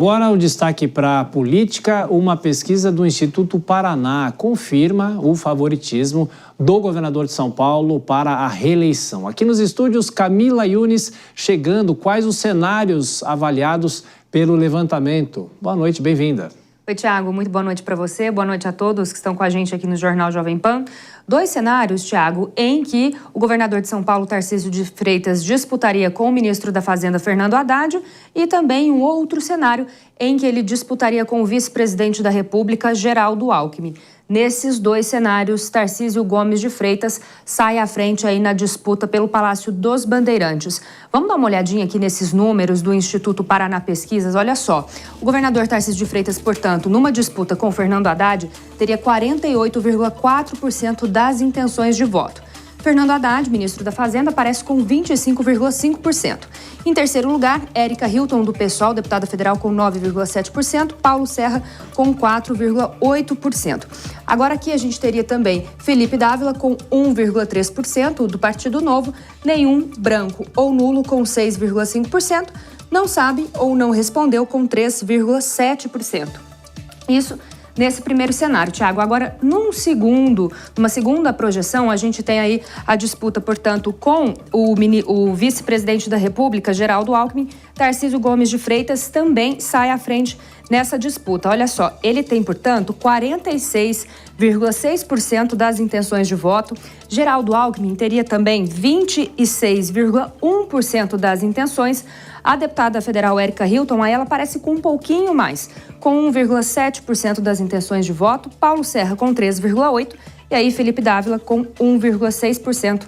Agora o destaque para a política, uma pesquisa do Instituto Paraná confirma o favoritismo do governador de São Paulo para a reeleição. Aqui nos estúdios, Camila Yunes chegando. Quais os cenários avaliados pelo levantamento? Boa noite, bem-vinda. Oi, Thiago, muito boa noite para você, boa noite a todos que estão com a gente aqui no Jornal Jovem Pan. 2 cenários, Thiago, em que o governador de São Paulo, Tarcísio de Freitas, disputaria com o ministro da Fazenda, Fernando Haddad, e também um outro cenário em que ele disputaria com o vice-presidente da República, Geraldo Alckmin. Nesses 2 cenários, Tarcísio Gomes de Freitas sai à frente aí na disputa pelo Palácio dos Bandeirantes. Vamos dar uma olhadinha aqui nesses números do Instituto Paraná Pesquisas. Olha só, o governador Tarcísio de Freitas, portanto, numa disputa com Fernando Haddad, teria 48,4% das intenções de voto. Fernando Haddad, ministro da Fazenda, aparece com 25,5%. Em terceiro lugar, Érica Hilton, do PSOL, deputada federal, com 9,7%. Paulo Serra, com 4,8%. Agora aqui a gente teria também Felipe Dávila, com 1,3%, do Partido Novo. Nenhum branco ou nulo, com 6,5%. Não sabe ou não respondeu, com 3,7%. Isso nesse primeiro cenário, Thiago. Agora, numa segunda projeção, a gente tem aí a disputa, portanto, com o vice-presidente da República, Geraldo Alckmin. Tarcísio Gomes de Freitas também sai à frente nessa disputa. Olha só, ele tem, portanto, 46,6% das intenções de voto. Geraldo Alckmin teria também 26,1% das intenções. A deputada federal Érica Hilton, ela aparece com um pouquinho mais, com 1,7% das intenções de voto. Paulo Serra com 3,8% e aí Felipe Dávila com 1,6%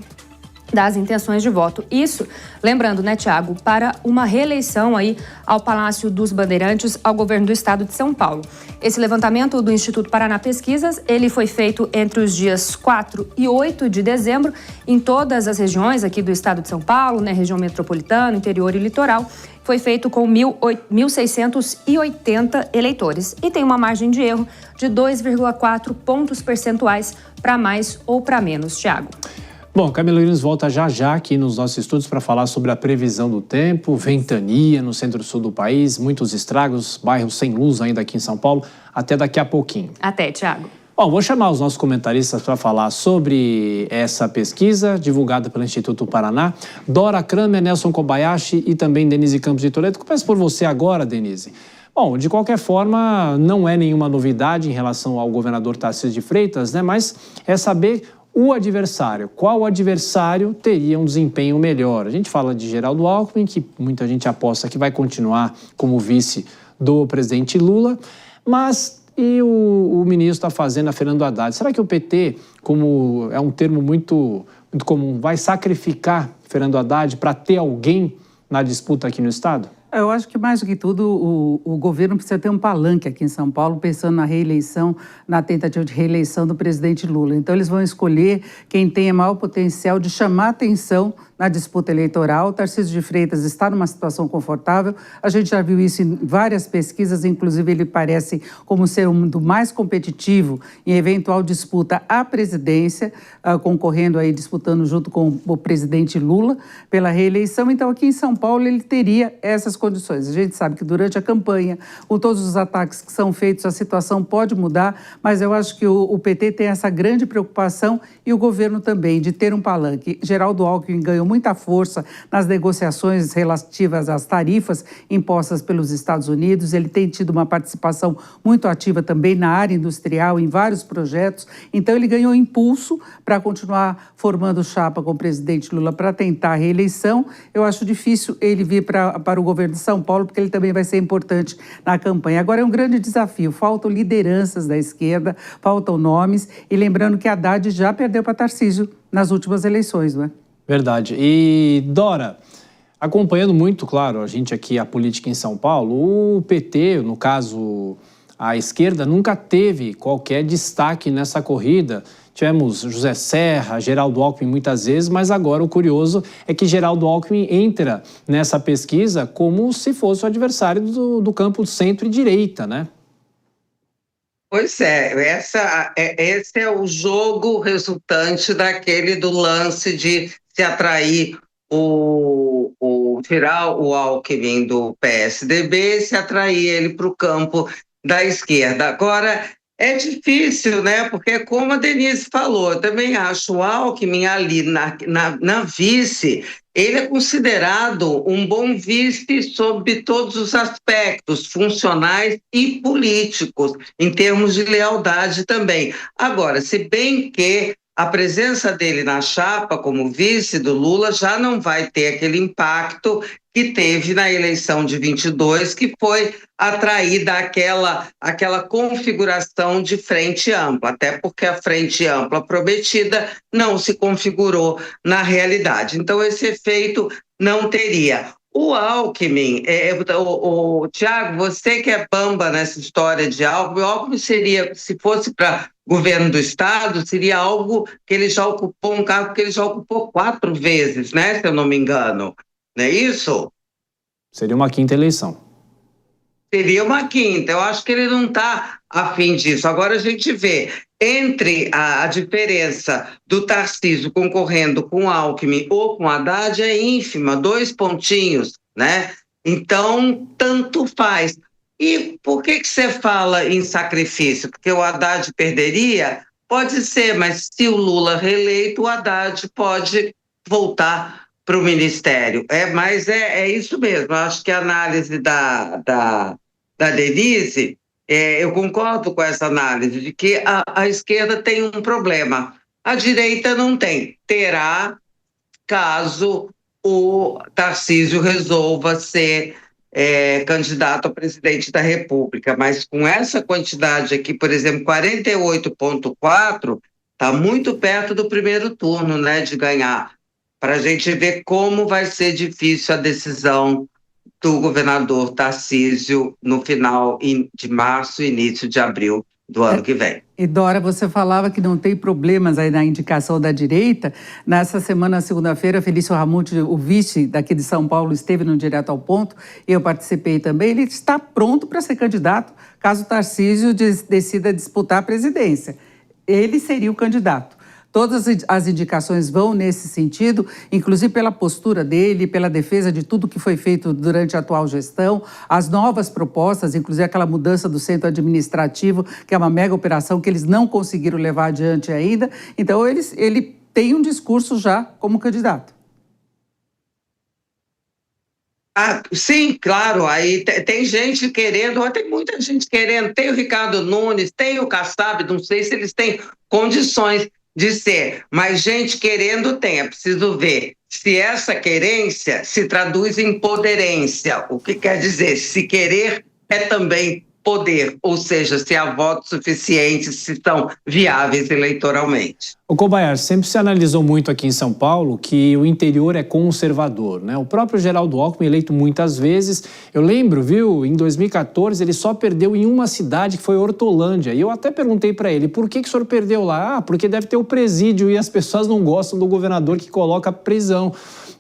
das intenções de voto. Isso, lembrando, né, Thiago, para uma reeleição aí ao Palácio dos Bandeirantes, ao governo do estado de São Paulo. Esse levantamento do Instituto Paraná Pesquisas, ele foi feito entre os dias 4 e 8 de dezembro em todas as regiões aqui do estado de São Paulo, né, região metropolitana, interior e litoral. Foi feito com 1.680 eleitores e tem uma margem de erro de 2,4 pontos percentuais para mais ou para menos, Thiago. Bom, Camila Yunes volta já aqui nos nossos estudos para falar sobre a previsão do tempo, ventania no centro-sul do país, muitos estragos, bairros sem luz ainda aqui em São Paulo. Até daqui a pouquinho. Até, Thiago. Bom, vou chamar os nossos comentaristas para falar sobre essa pesquisa divulgada pelo Instituto Paraná. Dora Kramer, Nelson Kobayashi e também Denise Campos de Toledo. Começo por você agora, Denise. Bom, de qualquer forma, não é nenhuma novidade em relação ao governador Tarcísio de Freitas, né? Mas é saber o adversário, qual adversário teria um desempenho melhor. A gente fala de Geraldo Alckmin, que muita gente aposta que vai continuar como vice do presidente Lula, mas e o ministro da Fazenda, Fernando Haddad? Será que o PT, como é um termo muito comum, vai sacrificar Fernando Haddad para ter alguém na disputa aqui no estado? Eu acho que, mais do que tudo, o governo precisa ter um palanque aqui em São Paulo, pensando na reeleição, na tentativa de reeleição do presidente Lula. Então, eles vão escolher quem tenha maior potencial de chamar atenção na disputa eleitoral. Tarcísio de Freitas está numa situação confortável. A gente já viu isso em várias pesquisas, inclusive ele parece como ser um do mais competitivo em eventual disputa à presidência, concorrendo aí, disputando junto com o presidente Lula pela reeleição. Então, aqui em São Paulo, ele teria essas condições. A gente sabe que durante a campanha, com todos os ataques que são feitos, a situação pode mudar, mas eu acho que o PT tem essa grande preocupação e o governo também, de ter um palanque. Geraldo Alckmin ganhou muita força nas negociações relativas às tarifas impostas pelos Estados Unidos. Ele tem tido uma participação muito ativa também na área industrial, em vários projetos. Então, ele ganhou impulso para continuar formando chapa com o presidente Lula para tentar a reeleição. Eu acho difícil ele vir para o governo de São Paulo, porque ele também vai ser importante na campanha. Agora, é um grande desafio. Faltam lideranças da esquerda, faltam nomes. E lembrando que Haddad já perdeu para Tarcísio nas últimas eleições, não é? Verdade. E, Dora, acompanhando muito, claro, a gente aqui, a política em São Paulo, o PT, no caso, a esquerda, nunca teve qualquer destaque nessa corrida. Tivemos José Serra, Geraldo Alckmin muitas vezes, mas agora o curioso é que Geraldo Alckmin entra nessa pesquisa como se fosse o adversário do campo centro e direita, né? Pois é, esse é o jogo resultante do lance de se atrair tirar o Alckmin do PSDB e se atrair ele para o campo da esquerda. Agora, é difícil, né? Porque, como a Denise falou, eu também acho o Alckmin ali na vice, ele é considerado um bom vice sob todos os aspectos, funcionais e políticos, em termos de lealdade também. Agora, se bem que a presença dele na chapa como vice do Lula já não vai ter aquele impacto que teve na eleição de 22, que foi atrair aquela configuração de frente ampla, até porque a frente ampla prometida não se configurou na realidade. Então, esse efeito não teria. O Alckmin, Tiago, você que é bamba nessa história de Alckmin, o Alckmin seria, se fosse para governo do Estado, seria algo que ele já ocupou, um cargo que ele já ocupou 4 vezes, né, se eu não me engano. Não é isso? Seria uma quinta eleição. Seria uma quinta. Eu acho que ele não está afim disso. Agora a gente vê entre a diferença do Tarcísio concorrendo com o Alckmin ou com o Haddad é ínfima, 2 pontinhos, né? Então, tanto faz. E por que você fala em sacrifício? Porque o Haddad perderia? Pode ser, mas se o Lula reeleito, o Haddad pode voltar para o Ministério. Mas é isso mesmo. Eu acho que a análise da Denise, eu concordo com essa análise, de que a esquerda tem um problema. A direita não tem. Terá, caso o Tarcísio resolva ser candidato a presidente da República. Mas com essa quantidade aqui, por exemplo, 48,4, está muito perto do primeiro turno, né, de ganhar. Para a gente ver como vai ser difícil a decisão do governador Tarcísio no final de março, início de abril do ano que vem. E Dora, você falava que não tem problemas aí na indicação da direita. Nessa semana, segunda-feira, Felício Ramute, o vice daqui de São Paulo, esteve no Direto ao Ponto, eu participei também. Ele está pronto para ser candidato caso Tarcísio decida disputar a presidência. Ele seria o candidato. Todas as indicações vão nesse sentido, inclusive pela postura dele, pela defesa de tudo que foi feito durante a atual gestão, as novas propostas, inclusive aquela mudança do centro administrativo, que é uma mega operação que eles não conseguiram levar adiante ainda. Então, ele tem um discurso já como candidato. Sim, claro, aí tem gente querendo, tem muita gente querendo, tem o Ricardo Nunes, tem o Kassab, não sei se eles têm condições de ser, mas gente querendo tem, é preciso ver se essa querência se traduz em poderência, o que quer dizer, se querer é também poder, ou seja, se há votos suficientes, se estão viáveis eleitoralmente. O Kobayashi, sempre se analisou muito aqui em São Paulo que o interior é conservador, né? O próprio Geraldo Alckmin, eleito muitas vezes, eu lembro, viu, em 2014 ele só perdeu em uma cidade que foi Hortolândia, e eu até perguntei para ele, por que o senhor perdeu lá? Porque deve ter o presídio e as pessoas não gostam do governador que coloca prisão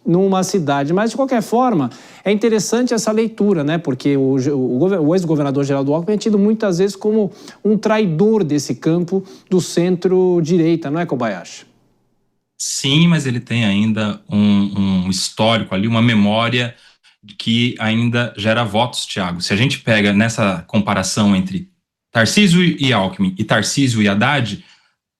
numa cidade. Mas, de qualquer forma, é interessante essa leitura, né? Porque o ex-governador Geraldo Alckmin é tido muitas vezes como um traidor desse campo do centro-direita, não é, Kobayashi? Sim, mas ele tem ainda um histórico ali, uma memória que ainda gera votos, Thiago. Se a gente pega nessa comparação entre Tarcísio e Alckmin e Tarcísio e Haddad,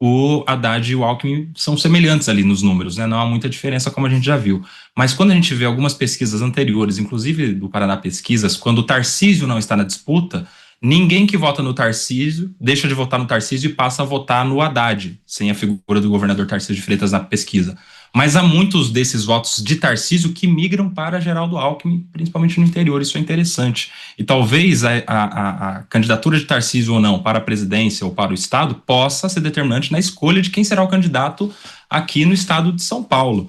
o Haddad e o Alckmin são semelhantes ali nos números, né? Não há muita diferença, como a gente já viu. Mas quando a gente vê algumas pesquisas anteriores, inclusive do Paraná Pesquisas, quando o Tarcísio não está na disputa, ninguém que vota no Tarcísio deixa de votar no Tarcísio e passa a votar no Haddad, sem a figura do governador Tarcísio de Freitas na pesquisa. Mas há muitos desses votos de Tarcísio que migram para Geraldo Alckmin, principalmente no interior. Isso é interessante. E talvez a candidatura de Tarcísio ou não para a presidência ou para o Estado possa ser determinante na escolha de quem será o candidato aqui no estado de São Paulo,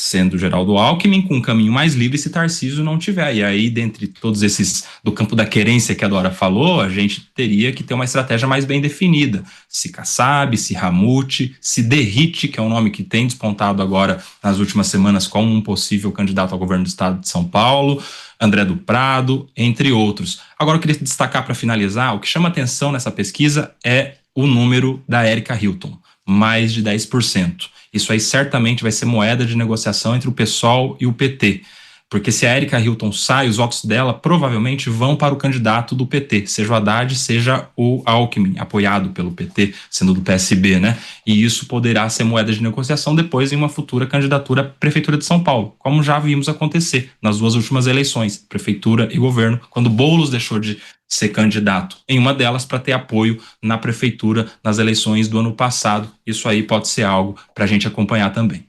sendo Geraldo Alckmin com um caminho mais livre se Tarcísio não tiver. E aí, dentre todos esses do campo da querência que a Dora falou, a gente teria que ter uma estratégia mais bem definida. Se Kassab, se Ramute, se Derrite, que é um nome que tem despontado agora nas últimas semanas como um possível candidato ao governo do estado de São Paulo, André do Prado, entre outros. Agora eu queria destacar para finalizar, o que chama atenção nessa pesquisa é o número da Érica Hilton, mais de 10%. Isso aí certamente vai ser moeda de negociação entre o PSOL e o PT. Porque se a Erika Hilton sai, os votos dela provavelmente vão para o candidato do PT, seja o Haddad, seja o Alckmin, apoiado pelo PT, sendo do PSB, né? E isso poderá ser moeda de negociação depois em uma futura candidatura à Prefeitura de São Paulo, como já vimos acontecer nas 2 últimas eleições, Prefeitura e Governo, quando Boulos deixou de ser candidato em uma delas para ter apoio na Prefeitura nas eleições do ano passado. Isso aí pode ser algo para a gente acompanhar também.